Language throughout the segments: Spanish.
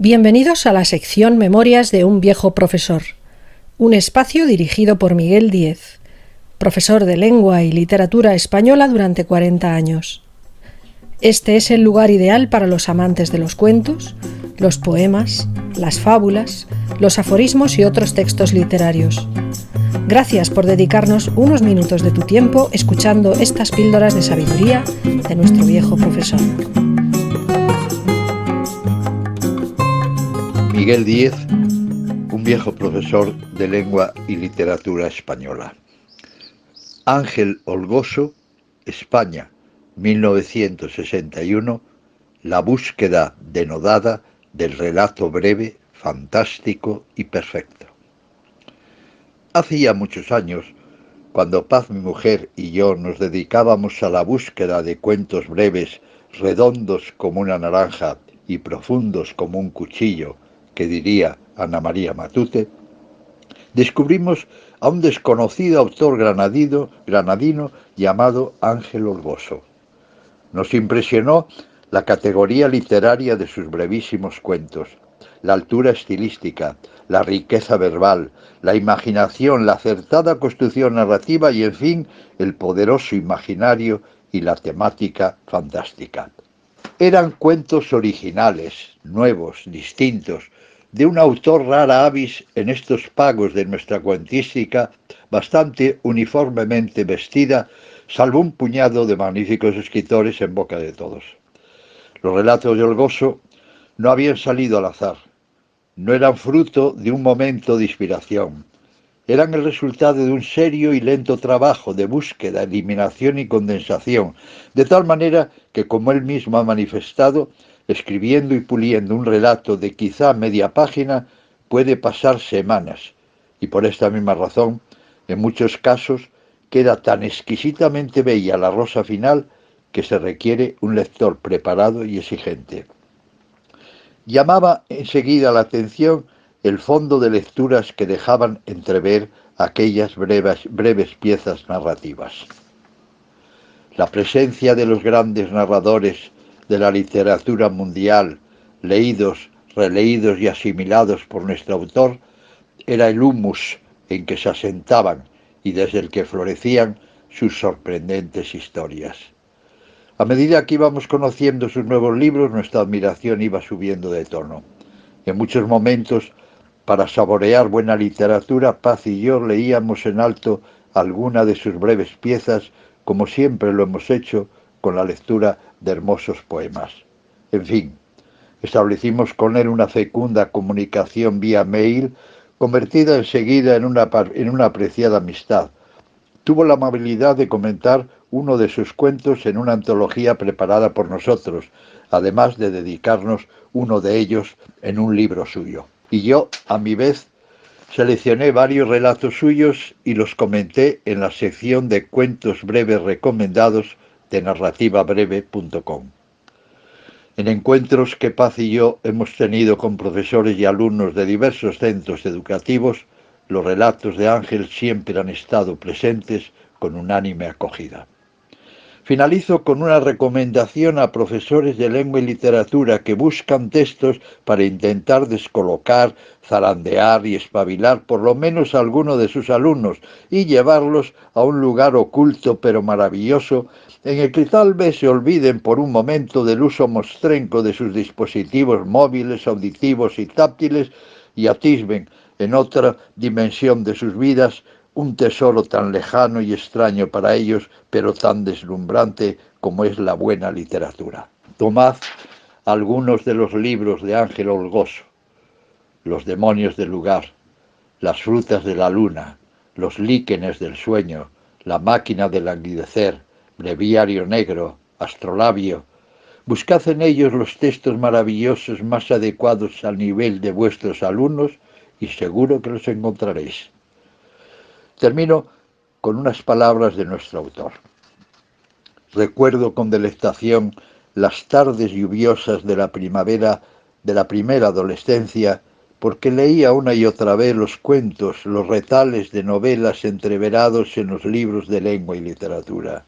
Bienvenidos a la sección Memorias de un viejo profesor, un espacio dirigido por Miguel Díez, profesor de lengua y literatura española durante 40 años. Este es el lugar ideal para los amantes de los cuentos, los poemas, las fábulas, los aforismos y otros textos literarios. Gracias por dedicarnos unos minutos de tu tiempo escuchando estas píldoras de sabiduría de nuestro viejo profesor. Miguel Díez, un viejo profesor de lengua y literatura española. Ángel Olgoso, España, 1961, la búsqueda denodada del relato breve, fantástico y perfecto. Hace ya muchos años, cuando Paz, mi mujer, y yo nos dedicábamos a la búsqueda de cuentos breves, redondos como una naranja y profundos como un cuchillo, que diría Ana María Matute, descubrimos a un desconocido autor granadino llamado Ángel Olgoso. Nos impresionó la categoría literaria de sus brevísimos cuentos, la altura estilística, la riqueza verbal, la imaginación, la acertada construcción narrativa y, en fin, el poderoso imaginario y la temática fantástica. Eran cuentos originales, nuevos, distintos, de un autor rara avis en estos pagos de nuestra cuentística, bastante uniformemente vestida, salvo un puñado de magníficos escritores en boca de todos. Los relatos de Olgoso no habían salido al azar, no eran fruto de un momento de inspiración, eran el resultado de un serio y lento trabajo de búsqueda, eliminación y condensación, de tal manera que, como él mismo ha manifestado, escribiendo y puliendo un relato de quizá media página puede pasar semanas, y por esta misma razón, en muchos casos, queda tan exquisitamente bella la rosa final que se requiere un lector preparado y exigente. Llamaba enseguida la atención el fondo de lecturas que dejaban entrever aquellas breves piezas narrativas. La presencia de los grandes narradores de la literatura mundial, leídos, releídos y asimilados por nuestro autor, era el humus en que se asentaban y desde el que florecían sus sorprendentes historias. A medida que íbamos conociendo sus nuevos libros, nuestra admiración iba subiendo de tono. En muchos momentos, para saborear buena literatura, Paz y yo leíamos en alto alguna de sus breves piezas, como siempre lo hemos hecho con la lectura de hermosos poemas. En fin, establecimos con él una fecunda comunicación vía mail, convertida enseguida en una apreciada amistad. Tuvo la amabilidad de comentar uno de sus cuentos en una antología preparada por nosotros, además de dedicarnos uno de ellos en un libro suyo. Y yo, a mi vez, seleccioné varios relatos suyos y los comenté en la sección de cuentos breves recomendados de narrativabreve.com. En encuentros que Paz y yo hemos tenido con profesores y alumnos de diversos centros educativos, los relatos de Ángel siempre han estado presentes con unánime acogida. Finalizo con una recomendación a profesores de lengua y literatura que buscan textos para intentar descolocar, zarandear y espabilar por lo menos a alguno de sus alumnos y llevarlos a un lugar oculto pero maravilloso en el que tal vez se olviden por un momento del uso mostrenco de sus dispositivos móviles, auditivos y táctiles y atisben en otra dimensión de sus vidas un tesoro tan lejano y extraño para ellos, pero tan deslumbrante como es la buena literatura. Tomad algunos de los libros de Ángel Olgoso: Los demonios del lugar, Las frutas de la luna, Los líquenes del sueño, La máquina del languidecer, Breviario negro, Astrolabio. Buscad en ellos los textos maravillosos más adecuados al nivel de vuestros alumnos y seguro que los encontraréis. Termino con unas palabras de nuestro autor. Recuerdo con delectación las tardes lluviosas de la primavera de la primera adolescencia, porque leía una y otra vez los cuentos, los retales de novelas entreverados en los libros de lengua y literatura.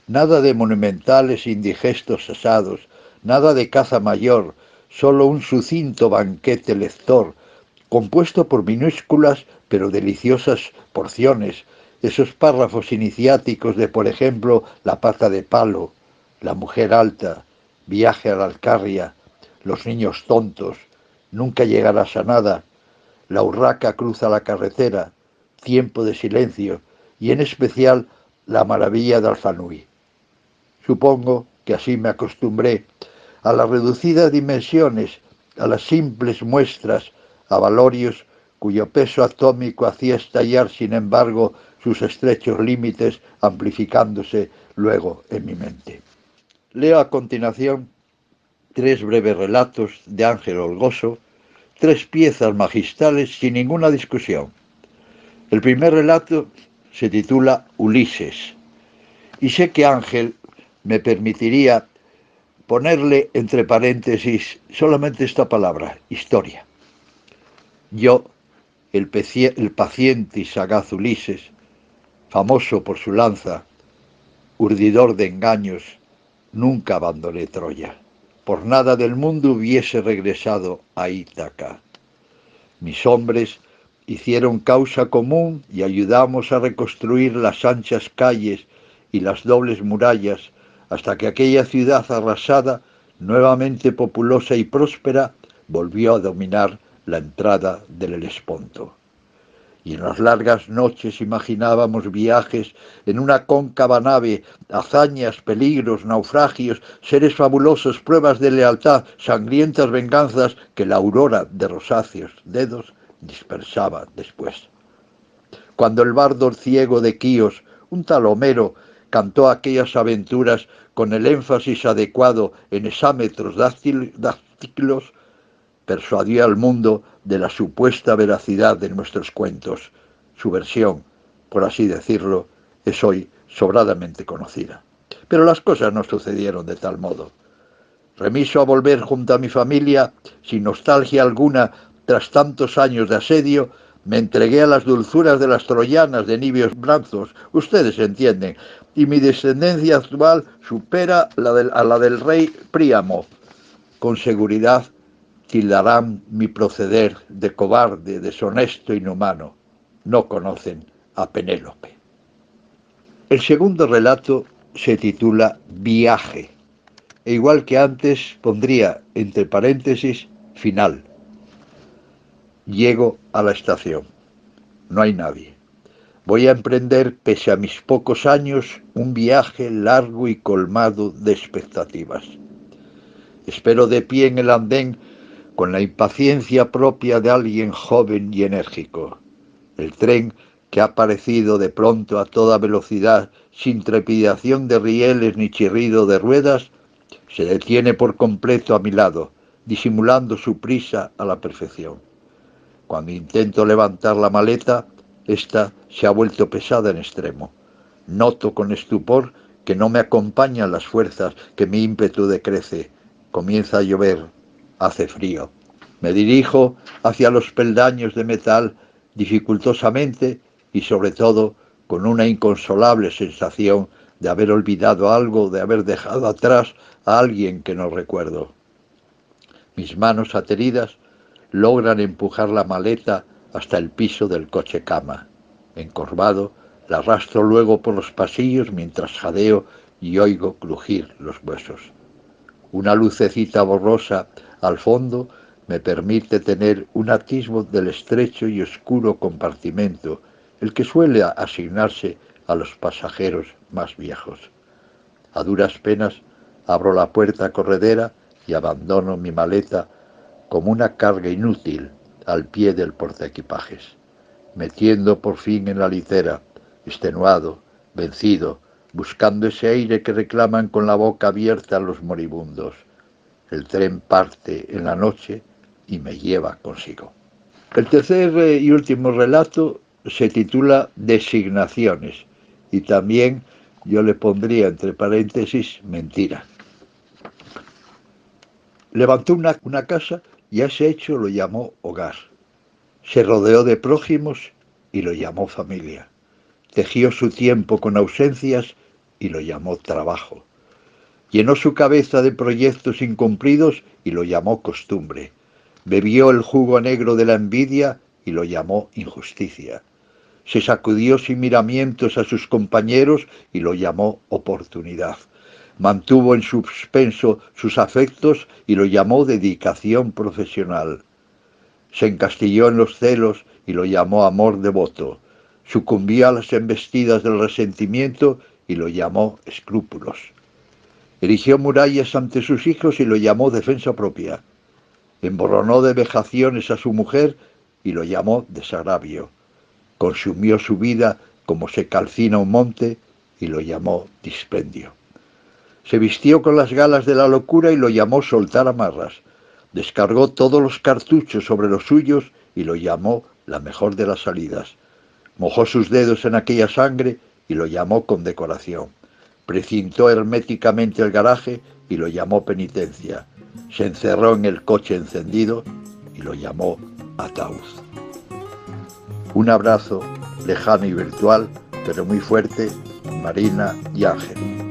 Nada de monumentales indigestos asados, nada de caza mayor, solo un sucinto banquete lector, compuesto por minúsculas pero deliciosas porciones, esos párrafos iniciáticos de, por ejemplo, La pata de palo, La mujer alta, Viaje a la Alcarria, Los niños tontos, Nunca llegarás a nada, La urraca cruza la carretera, Tiempo de silencio y en especial La maravilla de Alfanui. Supongo que así me acostumbré a las reducidas dimensiones, a las simples muestras, a valorios cuyo peso atómico hacía estallar, sin embargo, sus estrechos límites, amplificándose luego en mi mente. Leo a continuación 3 breves relatos de Ángel Orgoso, 3 piezas magistrales sin ninguna discusión. El primer relato se titula Ulises, y sé que Ángel me permitiría ponerle entre paréntesis solamente esta palabra, historia. Yo, el paciente y sagaz Ulises, famoso por su lanza, urdidor de engaños, nunca abandoné Troya. Por nada del mundo hubiese regresado a Ítaca. Mis hombres hicieron causa común y ayudamos a reconstruir las anchas calles y las dobles murallas hasta que aquella ciudad arrasada, nuevamente populosa y próspera, volvió a dominar la entrada del Helesponto. Y en las largas noches imaginábamos viajes en una cóncava nave, hazañas, peligros, naufragios, seres fabulosos, pruebas de lealtad, sangrientas venganzas que la aurora de rosáceos dedos dispersaba después. Cuando el bardo ciego de Quíos, un tal Homero, cantó aquellas aventuras con el énfasis adecuado en hexámetros dáctilos, persuadió al mundo de la supuesta veracidad de nuestros cuentos. Su versión, por así decirlo, es hoy sobradamente conocida. Pero las cosas no sucedieron de tal modo. Remiso a volver junto a mi familia, sin nostalgia alguna, tras tantos años de asedio, me entregué a las dulzuras de las troyanas de niveos brazos, ustedes entienden, y mi descendencia actual supera a la del rey Príamo. Con seguridad tildarán mi proceder de cobarde, deshonesto, inhumano. No conocen a Penélope. El segundo relato se titula Viaje, e igual que antes pondría entre paréntesis final. Llego a la estación. No hay nadie. Voy a emprender, pese a mis pocos años, un viaje largo y colmado de expectativas. Espero de pie en el andén con la impaciencia propia de alguien joven y enérgico. El tren, que ha aparecido de pronto a toda velocidad, sin trepidación de rieles ni chirrido de ruedas, se detiene por completo a mi lado, disimulando su prisa a la perfección. Cuando intento levantar la maleta, ésta se ha vuelto pesada en extremo. Noto con estupor que no me acompañan las fuerzas, que mi ímpetu decrece. Comienza a llover, hace frío. Me dirijo hacia los peldaños de metal dificultosamente y sobre todo con una inconsolable sensación de haber olvidado algo, de haber dejado atrás a alguien que no recuerdo. Mis manos ateridas logran empujar la maleta hasta el piso del coche cama. Encorvado, la arrastro luego por los pasillos mientras jadeo y oigo crujir los huesos. Una lucecita borrosa al fondo me permite tener un atisbo del estrecho y oscuro compartimento, el que suele asignarse a los pasajeros más viejos. A duras penas abro la puerta corredera y abandono mi maleta como una carga inútil al pie del portaequipajes, metiendo por fin en la litera, extenuado, vencido, buscando ese aire que reclaman con la boca abierta los moribundos. El tren parte en la noche y me lleva consigo. El tercer y último relato se titula Designaciones, y también yo le pondría entre paréntesis mentira. Levantó una casa y a ese hecho lo llamó hogar. Se rodeó de prójimos y lo llamó familia. Tejió su tiempo con ausencias y lo llamó trabajo. Llenó su cabeza de proyectos incumplidos y lo llamó costumbre. Bebió el jugo negro de la envidia y lo llamó injusticia. Se sacudió sin miramientos a sus compañeros y lo llamó oportunidad. Mantuvo en suspenso sus afectos y lo llamó dedicación profesional. Se encastilló en los celos y lo llamó amor devoto. Sucumbió a las embestidas del resentimiento y lo llamó escrúpulos. Erigió murallas ante sus hijos y lo llamó defensa propia. Emborronó de vejaciones a su mujer y lo llamó desagravio. Consumió su vida como se calcina un monte y lo llamó dispendio. Se vistió con las galas de la locura y lo llamó soltar amarras. Descargó todos los cartuchos sobre los suyos y lo llamó la mejor de las salidas. Mojó sus dedos en aquella sangre y lo llamó condecoración. Precintó herméticamente el garaje y lo llamó penitencia. Se encerró en el coche encendido y lo llamó ataúd. Un abrazo lejano y virtual, pero muy fuerte, Marina y Ángel.